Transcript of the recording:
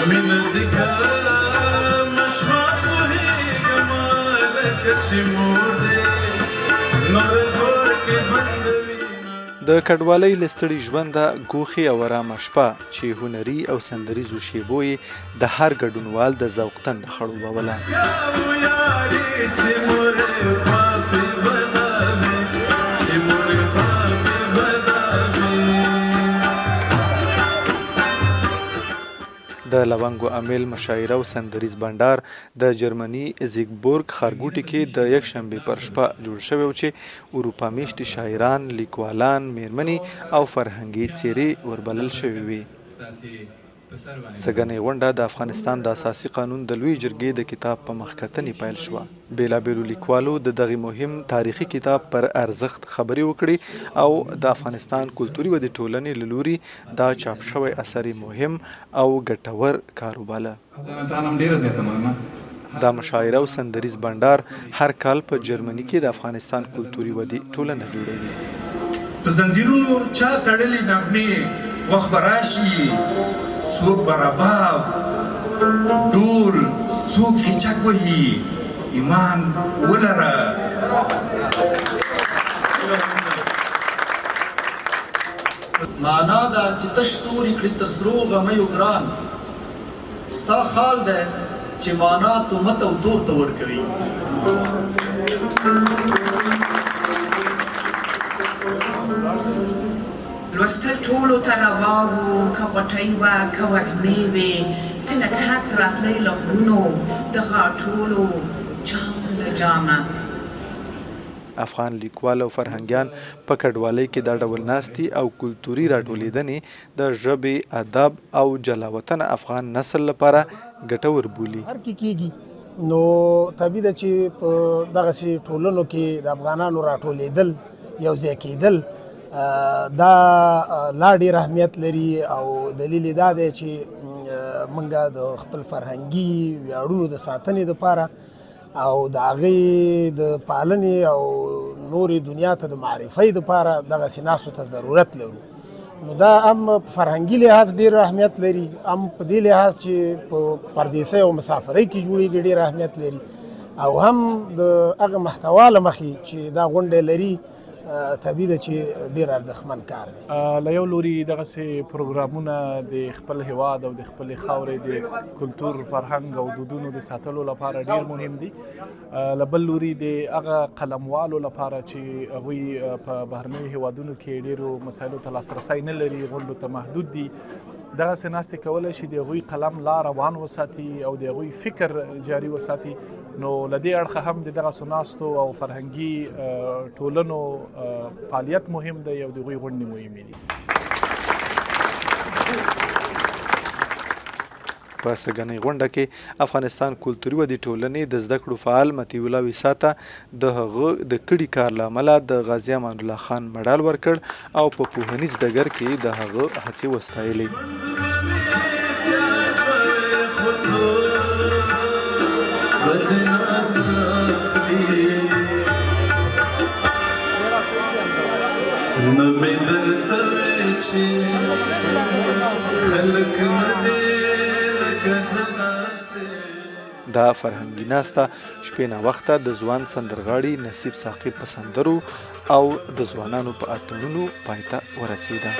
د کډوالۍ له ستړي ژونده ګوښې او ارامه شپه چې هنري او سندریزو شیبو یې د هر ګډونوال د ذوق تنده خړوبوله. د لونګو امیل مشاعره او سندریز بنډار د جرمني زیګبورګ ښارګوټي کې د یکشنبې پر شپه جوړ شوی و چې اروپا میشتي شاعران، لیکوالان، میرمنې او فرهنګي څیرې وربلل شوي وي. سږنۍ غونډه د افغانستان د اساسي قانون د لوی جرګې د کتاب په مخکتنې پیل شوه. بیلابیلو لیکوالو د دغې مهم تاریخي کتاب پر ارزښت خبرې وکړې او د افغانستان کلتوري ودې ټولنې له لوري دا چاپ شوی اثر مهم او ګټور کار وباله. دا مشاعره او سندریز بنډار هر کال په جرمني کې د افغانستان کلتوري ودې ټولنه جوړوي. په زنځیرونو چا تړلې نغمې وخت به راشي څوک به رباب ډول څوک هیچک وهي ایمان ولره. معنا ده چې تش توري کړي تر سرو غمیو ګران ستا خال ده چې معنا تهمت او تور ته ورکوي. لوستل ټولو ته روا وو، که غوټۍ وه که وږمې وې که نګهت راتلی له غرونو د غاټولو جام له جامه. افغان لیکوال او فرهنګیان په کډوالۍ کې دا ډول ناستي او کلتوري راټولیدنې د ژبې، ادب او جلاوطن افغان نسل لپاره ګټور بولي. هر کې کېږي نو طبیعي ده چې په دغسې ټولنو کې د افغانانو راټولیدل یو ځای کېدل دا لا ډېر اهمیت لري او دلیل یې دا دی چې موږ د خپل فرهنګي ویاړونو د ساتنې دپاره او د هغې د پالنې او نورې دنیا ته د معرفۍ دپاره دغسې ناستو ته ضرورت لرو. نو دا هم په فرهنګي لحاظ ډېر اهمیت لري، هم په دې لحاظ چې په پردیسۍ او مسافرۍ کې جوړېږي ډېر اهمیت لري، او هم د هغه محتوا له مخې چې دا غونډې لري طبیعي ده چې ډېر ارزښتمن کار دی. له یو لوري دغسې پروګرامونه د خپل هیواد او د خپلې خاورې د کلتور، فرهنګ او دودونو د ساتلو لپاره ډېر مهم دي. له بل لوري د هغه قلموالو لپاره چې هغوی په بهرنیو هیوادونو کې ډېرو مسایلو ته لاسرسی نه لري، غونډو ته محدود دي، دغسې ناستې کولی شي د هغوی قلم لا روان وساتي او د هغوی فکر جاري وساتي. نو له دې اړخه هم د دغسو ناستو او فرهنګي ټولنو فعالیت مهم دی او د هغوی غونډې مهمې دي. په سږنۍ غونډه کې افغانستان کلتوري ودې ټولنې د زده کړو فعال مطیع الله وساته د هغه د کړي کار له امله د غازي امان الله خان مډال ورکړ او په پوهنیز ډګر کې د هغه هڅې وستایلې. دا فرهنګي ناسته شپې ناوخته د ځوان سندرغاړي نصیب ساقي په سندرو او د ځوانانو په اتڼونو پای ته ورسېده.